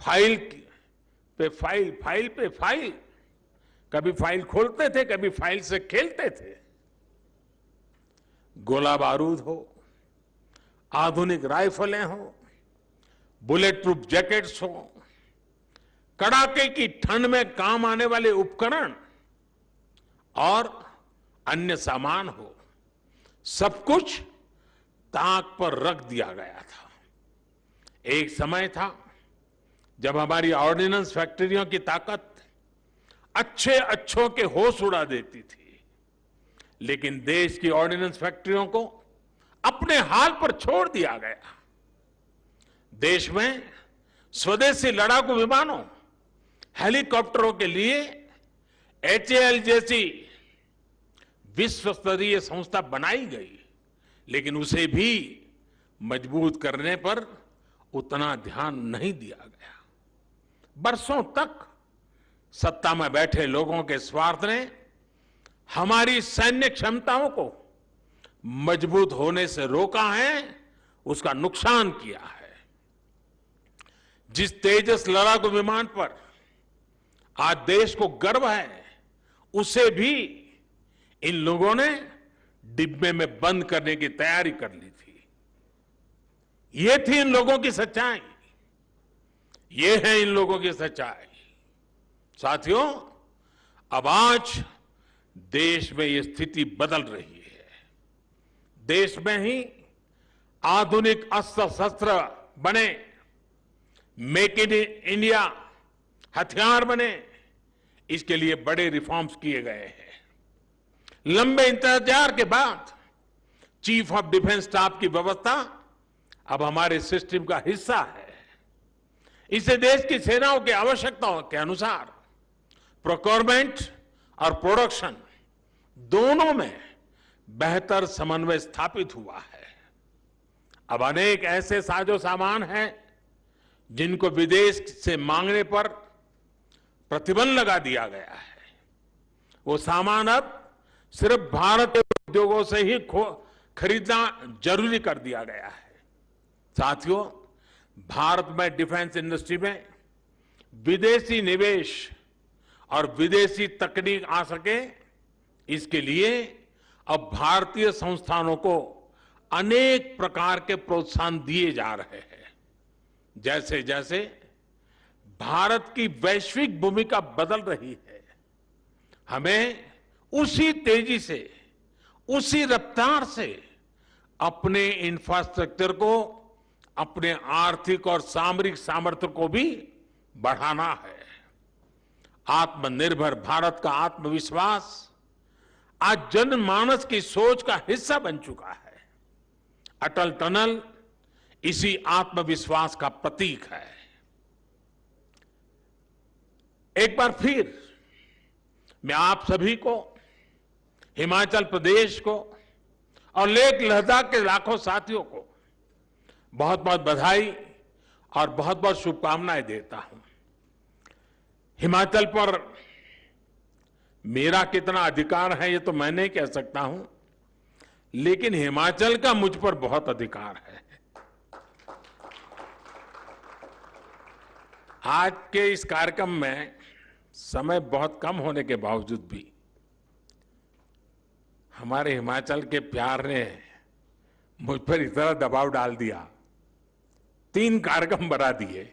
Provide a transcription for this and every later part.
File पे file, file पे file, कभी फाइल खोलते थे, कभी फाइल से खेलते थे। गोला बारूद हो, आधुनिक राइफलें हो, बुलेट प्रूफ जैकेट्स हो, कड़ाके की ठंड में काम आने वाले उपकरण और अन्य सामान हो, सब कुछ ताक पर रख दिया गया था। एक समय था जब हमारी ऑर्डिनेंस फैक्ट्रियों की ताकत अच्छे अच्छों के होश उड़ा देती थी, लेकिन देश की ऑर्डिनेंस फैक्ट्रियों को अपने हाल पर छोड़ दिया गया। देश में स्वदेशी लड़ाकू विमानों, हेलीकॉप्टरों के लिए HAL जैसी विश्व स्तरीय संस्था बनाई गई, लेकिन उसे भी मजबूत करने पर उतना ध्यान नहीं दिया गया। बरसों तक सत्ता में बैठे लोगों के स्वार्थ ने हमारी सैन्य क्षमताओं को मजबूत होने से रोका है, उसका नुकसान किया है। जिस तेजस लड़ाकू विमान पर आज देश को गर्व है, उसे भी इन लोगों ने डिब्बे में बंद करने की तैयारी कर ली थी। ये थी इन लोगों की सच्चाई, ये है इन लोगों की सच्चाई। साथियों, अब आज देश में ये स्थिति बदल रही है। देश में ही आधुनिक अस्त्र शस्त्र बने, मेक इन इंडिया हथियार बने, इसके लिए बड़े रिफॉर्म्स किए गए हैं। लंबे इंतजार के बाद चीफ ऑफ डिफेंस स्टाफ की व्यवस्था अब हमारे सिस्टम का हिस्सा है। इसे देश की सेनाओं की आवश्यकताओं के अनुसार प्रोक्योरमेंट और प्रोडक्शन दोनों में बेहतर समन्वय स्थापित हुआ है। अब अनेक ऐसे साजो सामान हैं जिनको विदेश से मांगने पर प्रतिबंध लगा दिया गया है। वो सामान अब सिर्फ भारत के उद्योगों से ही खरीदना जरूरी कर दिया गया है। साथियों, भारत में डिफेंस इंडस्ट्री में विदेशी निवेश और विदेशी तकनीक आ सके, इसके लिए अब भारतीय संस्थानों को अनेक प्रकार के प्रोत्साहन दिए जा रहे हैं। जैसे जैसे भारत की वैश्विक भूमिका बदल रही है, हमें उसी तेजी से, उसी रफ्तार से अपने इंफ्रास्ट्रक्चर को, अपने आर्थिक और सामरिक सामर्थ्य को भी बढ़ाना है। आत्मनिर्भर भारत का आत्मविश्वास आज जनमानस की सोच का हिस्सा बन चुका है। अटल टनल इसी आत्मविश्वास का प्रतीक है। एक बार फिर मैं आप सभी को, हिमाचल प्रदेश को और लेह लद्दाख के लाखों साथियों को बहुत बहुत बधाई और बहुत बहुत शुभकामनाएं देता हूं। हिमाचल पर मेरा कितना अधिकार है ये तो मैं नहीं कह सकता हूं, लेकिन हिमाचल का मुझ पर बहुत अधिकार है। आज के इस कार्यक्रम में समय बहुत कम होने के बावजूद भी हमारे हिमाचल के प्यार ने मुझ पर इतना दबाव डाल दिया, 3 कार्यक्रम बना दिए।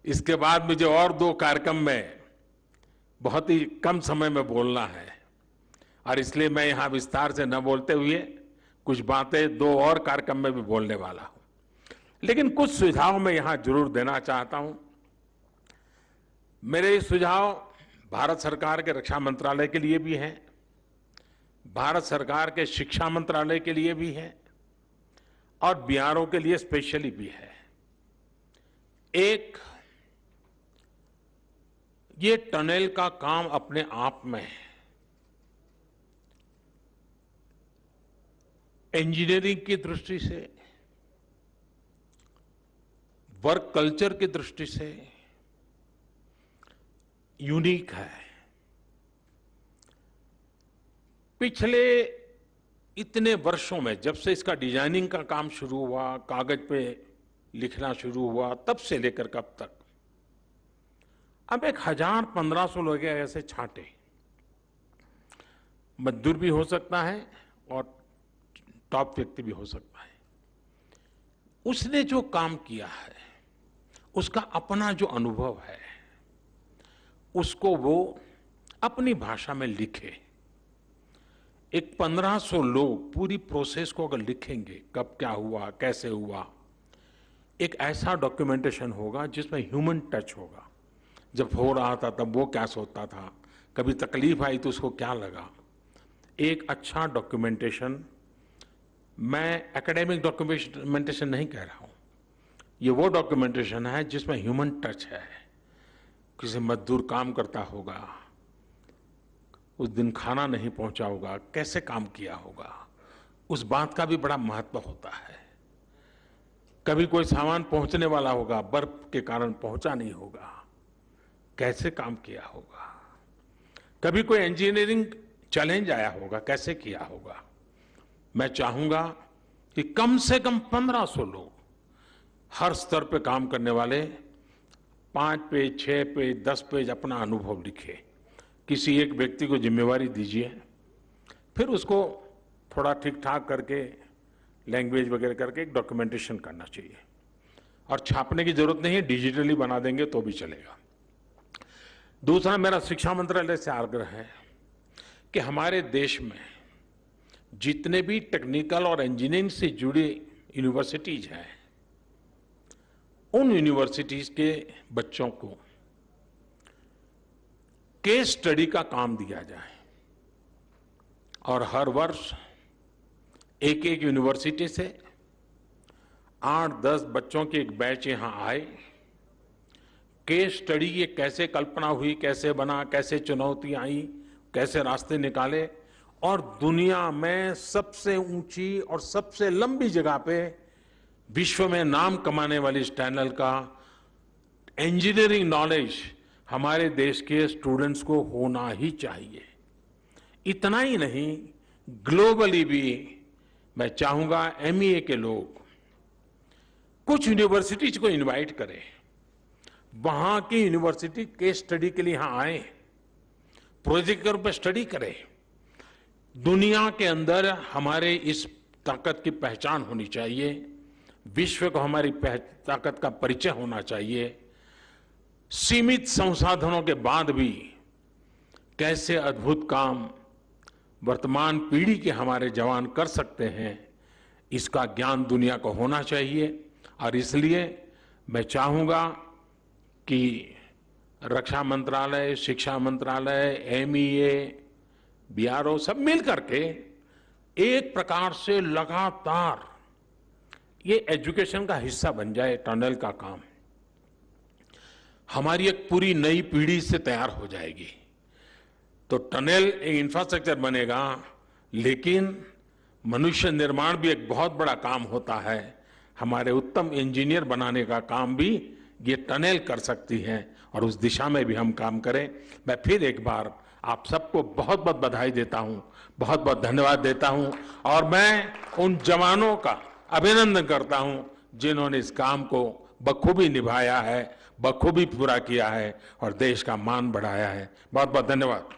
इसके बाद मुझे और 2 कार्यक्रम में बहुत ही कम समय में बोलना है और इसलिए मैं यहां विस्तार से न बोलते हुए कुछ बातें 2 और कार्यक्रम में भी बोलने वाला हूं। लेकिन कुछ सुझाव मैं यहां जरूर देना चाहता हूं। मेरे सुझाव भारत सरकार के रक्षा मंत्रालय के लिए भी हैं, भारत सरकार के शिक्षा मंत्रालय के लिए भी हैं और बीआरओ के लिए स्पेशली भी है। एक, ये टनल का काम अपने आप में इंजीनियरिंग की दृष्टि से, वर्क कल्चर की दृष्टि से यूनिक है। पिछले इतने वर्षों में, जब से इसका डिजाइनिंग का काम शुरू हुआ, कागज पे लिखना शुरू हुआ, तब से लेकर कब तक अब 1000-1500 लोग ऐसे छांटे, मजदूर भी हो सकता है और टॉप व्यक्ति भी हो सकता है। उसने जो काम किया है, उसका अपना जो अनुभव है, उसको वो अपनी भाषा में लिखे। एक 1500 लोग पूरी प्रोसेस को अगर लिखेंगे, कब क्या हुआ, कैसे हुआ, एक ऐसा डॉक्यूमेंटेशन होगा जिसमें ह्यूमन टच होगा। जब हो रहा था तब वो क्या सोचता था, कभी तकलीफ आई तो उसको क्या लगा। एक अच्छा डॉक्यूमेंटेशन, मैं एकेडमिक डॉक्यूमेंटेशन नहीं कह रहा हूं, ये वो डॉक्यूमेंटेशन है जिसमें ह्यूमन टच है। किसी मजदूर काम करता होगा, उस दिन खाना नहीं पहुंचा होगा, कैसे काम किया होगा, उस बात का भी बड़ा महत्व होता है। कभी कोई सामान पहुंचने वाला होगा, बर्फ के कारण पहुंचा नहीं होगा, कैसे काम किया होगा। कभी कोई इंजीनियरिंग चैलेंज आया होगा, कैसे किया होगा। मैं चाहूंगा कि कम से कम 1500 लोग, हर स्तर पे काम करने वाले, 5 पेज, 6 पेज, 10 पेज अपना अनुभव लिखे। किसी एक व्यक्ति को जिम्मेवारी दीजिए, फिर उसको थोड़ा ठीक ठाक करके लैंग्वेज वगैरह करके एक डॉक्यूमेंटेशन करना चाहिए। और छापने की जरूरत नहीं है, डिजिटली बना देंगे तो भी चलेगा। दूसरा, मेरा शिक्षा मंत्रालय से आग्रह है कि हमारे देश में जितने भी टेक्निकल और इंजीनियरिंग से जुड़े यूनिवर्सिटीज हैं, उन यूनिवर्सिटीज के बच्चों को केस स्टडी का काम दिया जाए और हर वर्ष एक एक यूनिवर्सिटी से 8-10 बच्चों के एक बैच यहां आए। केस स्टडी ये कैसे कल्पना हुई, कैसे बना, कैसे चुनौतियां आई, कैसे रास्ते निकाले, और दुनिया में सबसे ऊंची और सबसे लंबी जगह पे विश्व में नाम कमाने वाली इस टनल का इंजीनियरिंग नॉलेज हमारे देश के स्टूडेंट्स को होना ही चाहिए। इतना ही नहीं, ग्लोबली भी मैं चाहूंगा एमईए के लोग कुछ यूनिवर्सिटीज को इनवाइट करें, वहां की यूनिवर्सिटी केस स्टडी के लिए यहां आए, प्रोजेक्ट के रूप में स्टडी करें। दुनिया के अंदर हमारे इस ताकत की पहचान होनी चाहिए, विश्व को हमारी ताकत का परिचय होना चाहिए। सीमित संसाधनों के बाद भी कैसे अद्भुत काम वर्तमान पीढ़ी के हमारे जवान कर सकते हैं, इसका ज्ञान दुनिया को होना चाहिए। और इसलिए मैं चाहूंगा कि रक्षा मंत्रालय, शिक्षा मंत्रालय, एमईए, बीआरओ सब मिल करके एक प्रकार से लगातार ये एजुकेशन का हिस्सा बन जाए। टनल का काम हमारी एक पूरी नई पीढ़ी से तैयार हो जाएगी। तो टनल एक इंफ्रास्ट्रक्चर बनेगा, लेकिन मनुष्य निर्माण भी एक बहुत बड़ा काम होता है। हमारे उत्तम इंजीनियर बनाने का काम भी ये टनल कर सकती है, और उस दिशा में भी हम काम करें। मैं फिर एक बार आप सबको बहुत बहुत बधाई देता हूं, बहुत बहुत धन्यवाद देता हूं, और मैं उन जवानों का अभिनंदन करता हूं जिन्होंने इस काम को बखूबी निभाया है, बखूबी पूरा किया है और देश का मान बढ़ाया है। बहुत बहुत धन्यवाद।